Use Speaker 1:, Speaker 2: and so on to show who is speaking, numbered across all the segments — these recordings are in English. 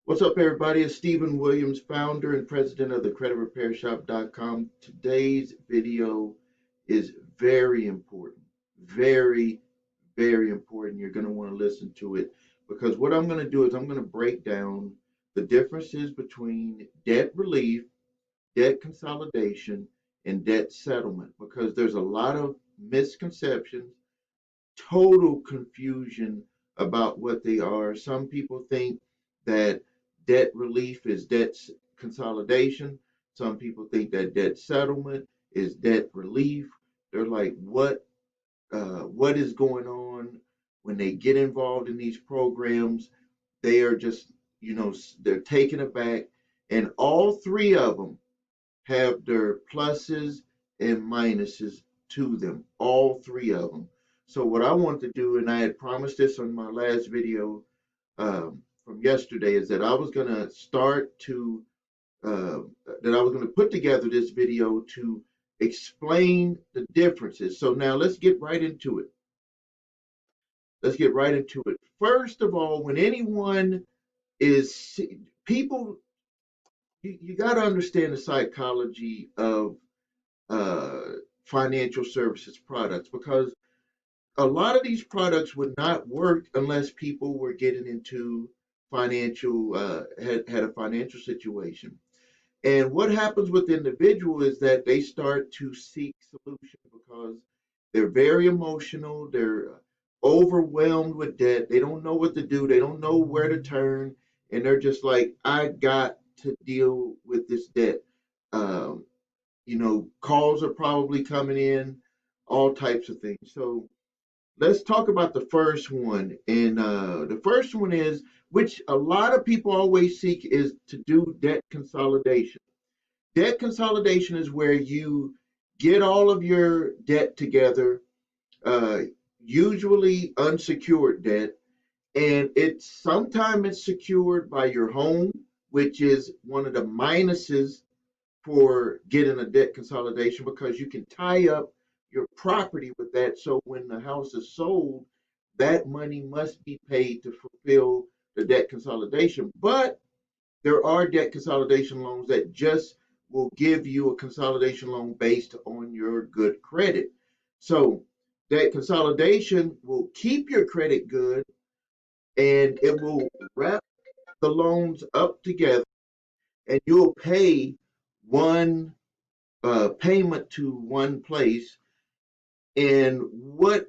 Speaker 1: What's up, everybody? It's Stephen Williams, founder and president of the creditrepairshop.com. Today's video is very important. Very, very important. You're going to want to listen to it because what I'm going to do is I'm going to break down the differences between debt relief, debt consolidation, and debt settlement because there's a lot of misconceptions, total confusion about what they are. Some people think that debt relief is debt consolidation. Some people think that debt settlement is debt relief. They're like, what is going on when they get involved in these programs? They are just, they're taken aback. And all three of them have their pluses and minuses to them, all three of them. So what I want to do, and I had promised this on my last video from yesterday, is that I was going to uh, put together this video to explain the differences. So now let's get right into it. Let's get right into it. First of all, when anyone is people, you got to understand the psychology of uh, financial services products because a lot of these products would not work unless people were getting into had a financial situation. And what happens with the individual is that they start to seek solutions because they're very emotional, they're overwhelmed with debt, they don't know what to do, they don't know where to turn, and they're just like, I got to deal with this debt. Um, calls are probably coming in, all types of things. So let's talk about the first one. And the first one is, which a lot of people always seek, is to do debt consolidation. Debt consolidation is where you get all of your debt together, uh, usually unsecured debt, and it's sometimes it's secured by your home, which is one of the minuses for getting a debt consolidation because you can tie up your property with that. So when the house is sold, that money must be paid to fulfill the debt consolidation. But there are debt consolidation loans that just will give you a consolidation loan based on your good credit. So that consolidation will keep your credit good and it will wrap the loans up together and you'll pay one payment to one place. And what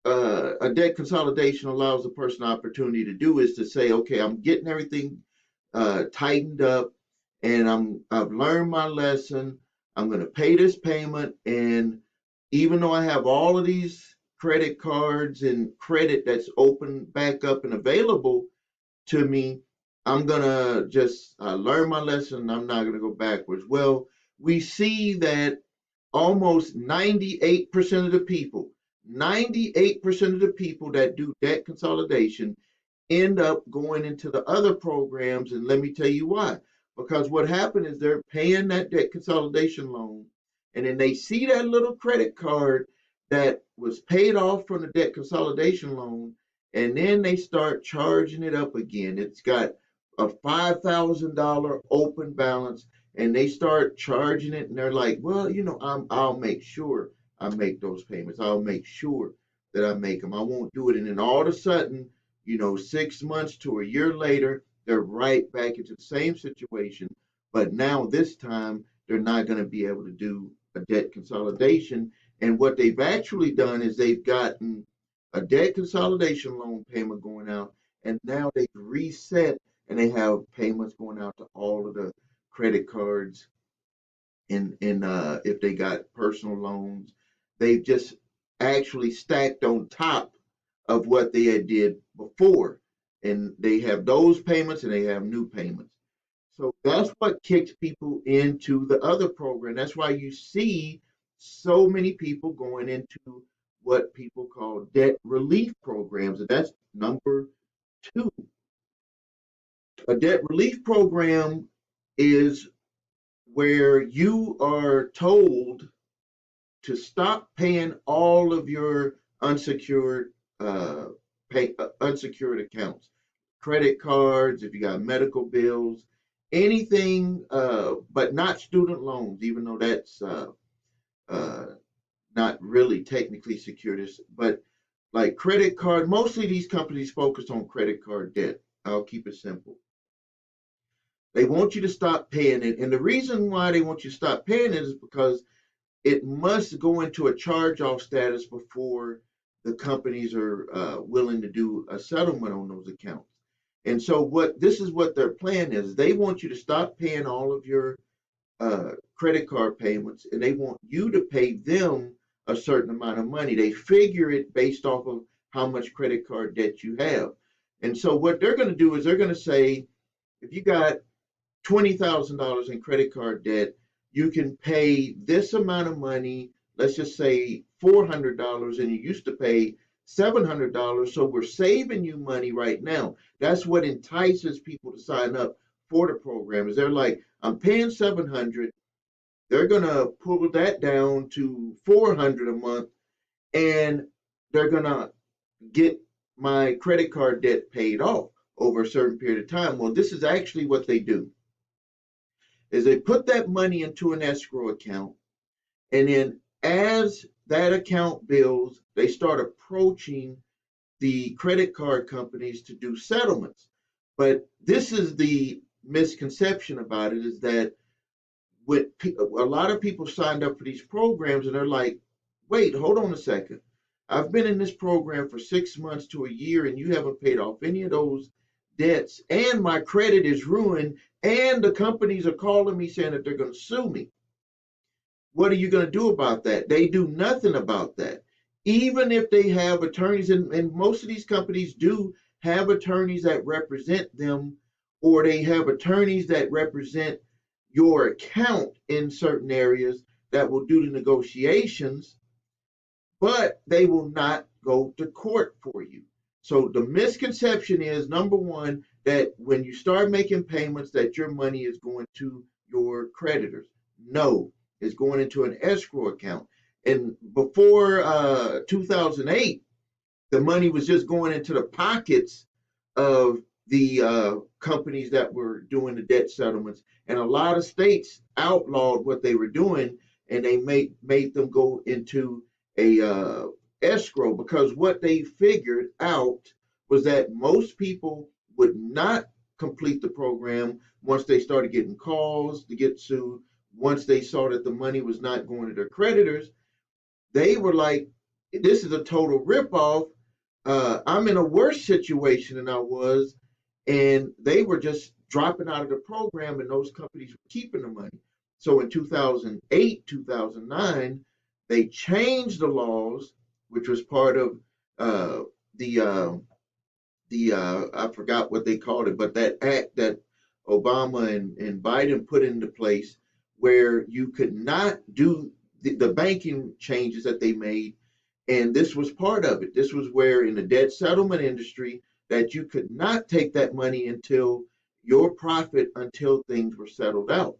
Speaker 1: a debt consolidation allows the person opportunity to do is to say, okay, I'm getting everything tightened up, and I've learned my lesson. I'm going to pay this payment, and even though I have all of these credit cards and credit that's open back up and available to me, I'm gonna just learn my lesson. I'm not gonna go backwards. Well, we see that almost 98% of the people, 98% of the people that do debt consolidation end up going into the other programs. And let me tell you why. Because what happened is they're paying that debt consolidation loan, and then they see that little credit card that was paid off from the debt consolidation loan, and then they start charging it up again. It's got a $5,000 open balance, and they start charging it, and they're like, well, I'll make sure I make those payments. I'll make sure that I make them. I won't do it. And then all of a sudden, 6 months to a year later, they're right back into the same situation. But now, this time, they're not going to be able to do a debt consolidation. And what they've actually done is they've gotten a debt consolidation loan payment going out, and now they've reset and they have payments going out to all of the credit cards and if they got personal loans, they've just actually stacked on top of what they had did before. And they have those payments and they have new payments. So that's what kicks people into the other program. That's why you see so many people going into what people call debt relief programs. And that's number two. A debt relief program is where you are told to stop paying all of your unsecured unsecured accounts. credit cards, if you got medical bills, anything, but not student loans, even though that's uh, not really technically secured, but like credit card, mostly these companies focus on credit card debt. I'll keep it simple. They want you to stop paying it. And the reason why they want you to stop paying it is because it must go into a charge off status before the companies are willing to do a settlement on those accounts. And so, what this is what their plan is, they want you to stop paying all of your credit card payments, and they want you to pay them a certain amount of money. They figure it based off of how much credit card debt you have. And so, what they're going to do is they're going to say, if you got $20,000 in credit card debt, you can pay this amount of money, let's just say $400, and you used to pay $700. So we're saving you money right now. That's what entices people to sign up for the program. Is they're like, I'm paying 700. They're gonna pull that down to 400 a month, and they're gonna get my credit card debt paid off over a certain period of time. Well, this is actually what they do is they put that money into an escrow account, and then as that account builds, they start approaching the credit card companies to do settlements. But this is the misconception about it, is that with a lot of people signed up for these programs and they're like, wait, hold on a second. I've been in this program for 6 months to a year and you haven't paid off any of those debts, and my credit is ruined, and the companies are calling me saying that they're going to sue me. What are you going to do about that? They do nothing about that. Even if they have attorneys, and most of these companies do have attorneys that represent them, or they have attorneys that represent your account in certain areas that will do the negotiations, but they will not go to court for you. So the misconception is, number one, that when you start making payments that your money is going to your creditors. No, it's going into an escrow account. And before 2008, the money was just going into the pockets of the companies that were doing the debt settlements. And a lot of states outlawed what they were doing, and they made them go into a escrow, because what they figured out was that most people would not complete the program once they started getting calls to get sued. Once they saw that the money was not going to their creditors, they were like, this is a total ripoff. I'm in a worse situation than I was. And they were just dropping out of the program, and those companies were keeping the money. So in 2008, 2009, they changed the laws, which was part of uh, the I forgot what they called it, but that act that Obama and Biden put into place, where you could not do the banking changes that they made, and this was part of it. This was where in the debt settlement industry that you could not take that money until your profit until things were settled out.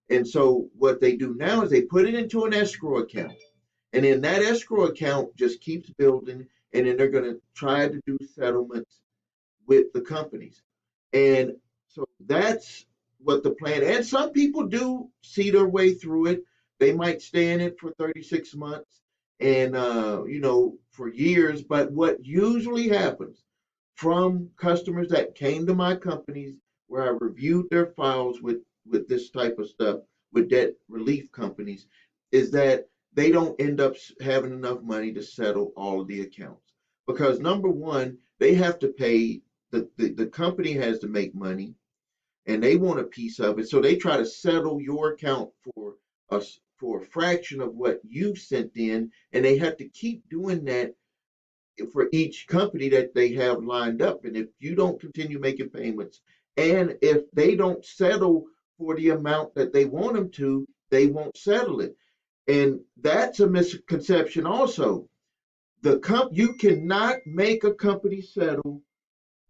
Speaker 1: And so what they do now is they put it into an escrow account. And then that escrow account just keeps building, and then they're going to try to do settlements with the companies. And so that's what the plan. And some people do see their way through it. They might stay in it for 36 months and for years. But what usually happens from customers that came to my companies where I reviewed their files with this type of stuff with debt relief companies is that they don't end up having enough money to settle all of the accounts, because number one, they have to pay the company has to make money, and they want a piece of it. So they try to settle your account for a fraction of what you sent in, and they have to keep doing that for each company that they have lined up. And if you don't continue making payments, and if they don't settle for the amount that they want them to, they won't settle it. And that's a misconception also. You cannot make a company settle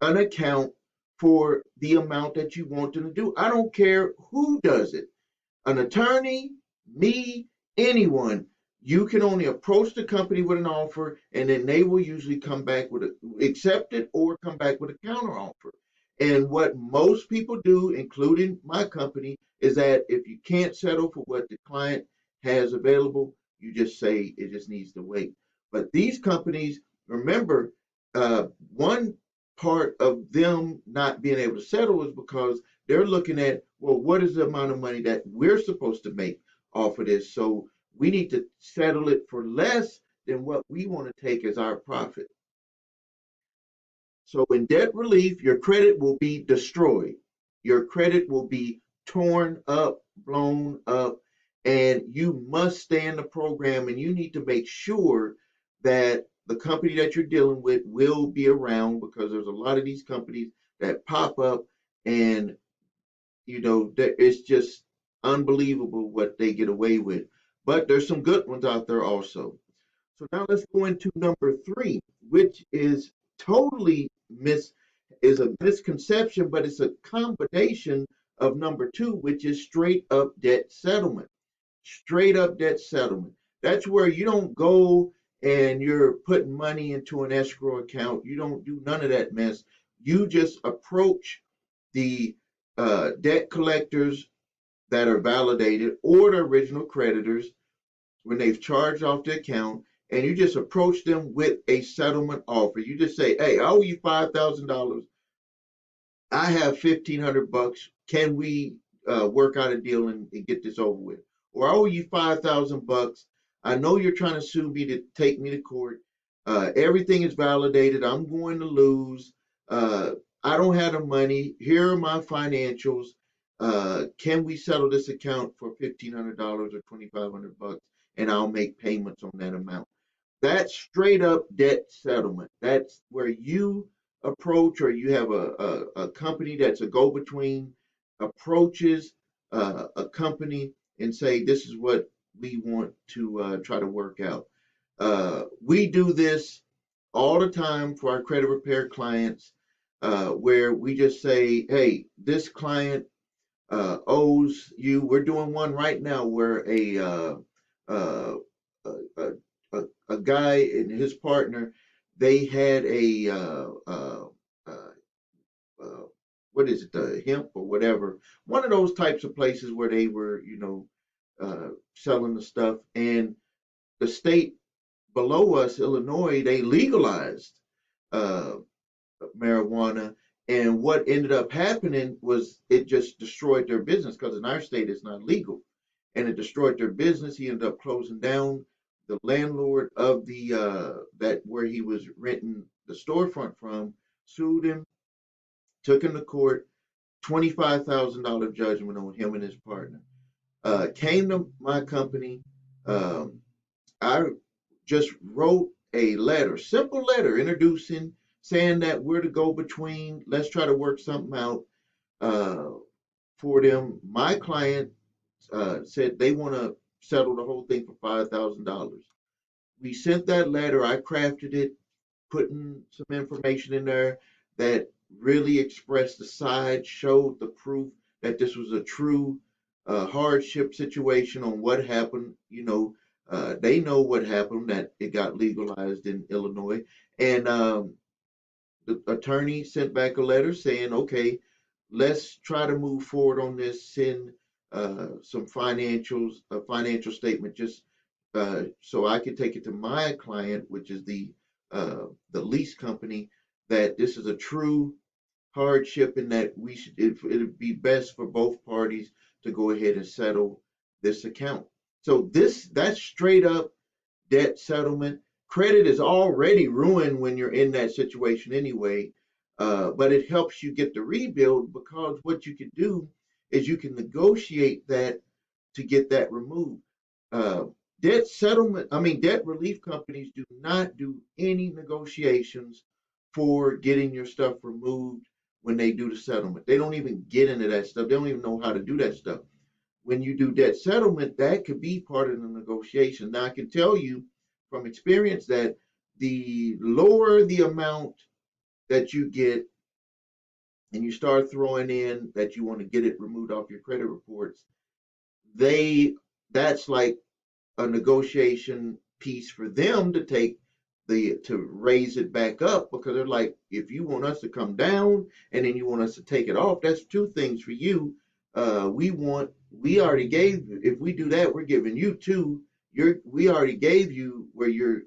Speaker 1: an account for the amount that you want them to do. I don't care who does it, an attorney, me, anyone. You can only approach the company with an offer, and then they will usually come back with accept it or come back with a counter offer. And what most people do, including my company, is that if you can't settle for what the client has available, you just say it just needs to wait. But these companies, remember, one part of them not being able to settle is because they're looking at, well, what is the amount of money that we're supposed to make off of this? So we need to settle it for less than what we want to take as our profit. So in debt relief, your credit will be destroyed. Your credit will be torn up, blown up, and you must stay in the program, and you need to make sure that the company that you're dealing with will be around, because there's a lot of these companies that pop up, and it's just unbelievable what they get away with. But there's some good ones out there also. So now let's go into number three, which is totally is a misconception, but it's a combination of number two, which is straight up debt settlement. Straight up debt settlement. That's where you don't go and you're putting money into an escrow account. You don't do none of that mess. You just approach the debt collectors that are validated, or the original creditors, when they've charged off the account, and you just approach them with a settlement offer. You just say, "Hey, I owe you $5,000. I have 1,500 bucks. Can we work out a deal and get this over with? Or I owe you 5,000 bucks. I know you're trying to sue me to take me to court. Everything is validated. I'm going to lose. I don't have the money. Here are my financials. Can we settle this account for $1,500 or 2,500 bucks, and I'll make payments on that amount?" That's straight up debt settlement. That's where you approach, or you have a company that's a go between, approaches a company and say, "This is what we want to try to work out." We do this all the time for our credit repair clients, where we just say, "Hey, this client owes you." We're doing one right now where uh, a, a guy and his partner, they had a uh, uh, what is it, the hemp or whatever, one of those types of places where they were, selling the stuff, and the state below us, Illinois, they legalized uh, marijuana. And what ended up happening was it just destroyed their business, because in our state it's not legal, and it destroyed their business. He ended up closing down. The landlord of the that where he was renting the storefront from sued him, took him to court. $25,000 judgment on him and his partner. Came to my company. Um, I just wrote a letter, simple letter, introducing, saying that we're the go between. Let's try to work something out uh, for them. My client said they want to settle the whole thing for $5,000. We sent that letter. I crafted it, putting some information in there that really expressed the side, showed the proof that this was a true hardship situation on what happened. They know what happened, that it got legalized in Illinois. And the attorney sent back a letter saying, "Okay, let's try to move forward on this. Send some financials, a financial statement, just so I can take it to my client, which is the lease company, that this is a true hardship, and that it'd be best for both parties to go ahead and settle this account." So that's straight up debt settlement. Credit is already ruined when you're in that situation anyway, but it helps you get the rebuild, because what you can do is you can negotiate that to get that removed. Uh, debt relief companies do not do any negotiations for getting your stuff removed when they do the settlement. They don't even get into that stuff. They don't even know how to do that stuff. When you do debt settlement, that could be part of the negotiation. Now, I can tell you from experience that the lower the amount that you get, and you start throwing in that you want to get it removed off your credit reports, they that's like a negotiation piece for them to take, to raise it back up, because they're like, if you want us to come down and then you want us to take it off, that's two things for you. We already gave, if we do that, we're giving you two. We already gave you where you're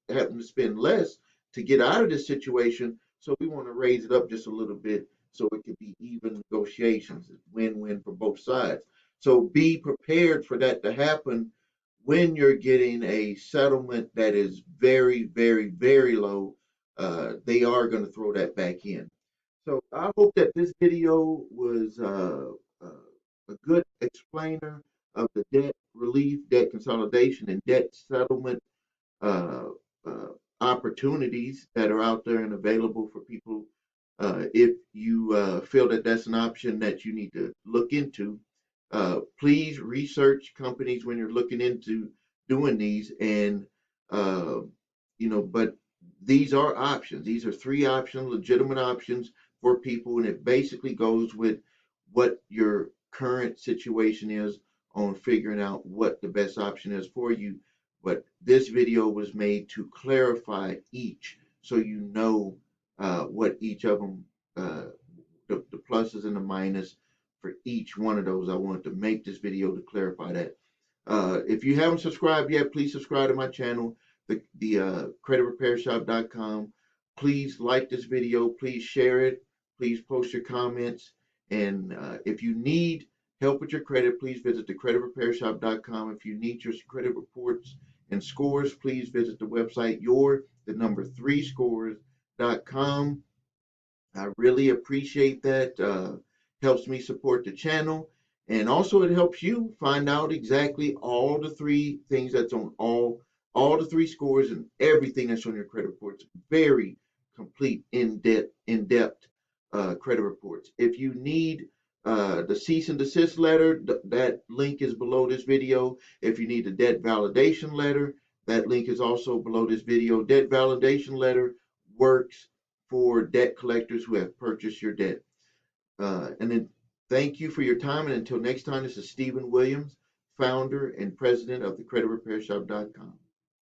Speaker 1: having to spend less to get out of this situation. So we want to raise it up just a little bit so it can be even negotiations, win-win for both sides. So be prepared for that to happen when you're getting a settlement that is very, very, very low. They are going to throw that back in. So I hope that this video was a good explainer of the debt relief, debt consolidation, and debt settlement uh, uh, opportunities that are out there and available for people. If you feel that that's an option that you need to look into, please research companies when you're looking into doing these. And, uh, but these are options. These are three options, legitimate options for people. And it basically goes with what your current situation is on figuring out what the best option is for you. But this video was made to clarify each, so you know what each of them, uh, the pluses and the minus for each one of those. I wanted to make this video to clarify that. If you haven't subscribed yet, please subscribe to my channel, the creditrepairshop.com. Please like this video. Please share it. Please post your comments. And if you need help with your credit, please visit the creditrepairshop.com. If you need your credit reports and scores, please visit the website the number 3scores.com. I really appreciate that. Helps me support the channel. And also it helps you find out exactly all the three things that's on all the three scores and everything that's on your credit reports. Very complete, in-depth credit reports. If you need the cease and desist letter, that link is below this video. If you need the debt validation letter, that link is also below this video. Debt validation letter works for debt collectors who have purchased your debt. And then thank you for your time. And until next time, this is Stephen Williams, founder and president of the creditrepairshop.com.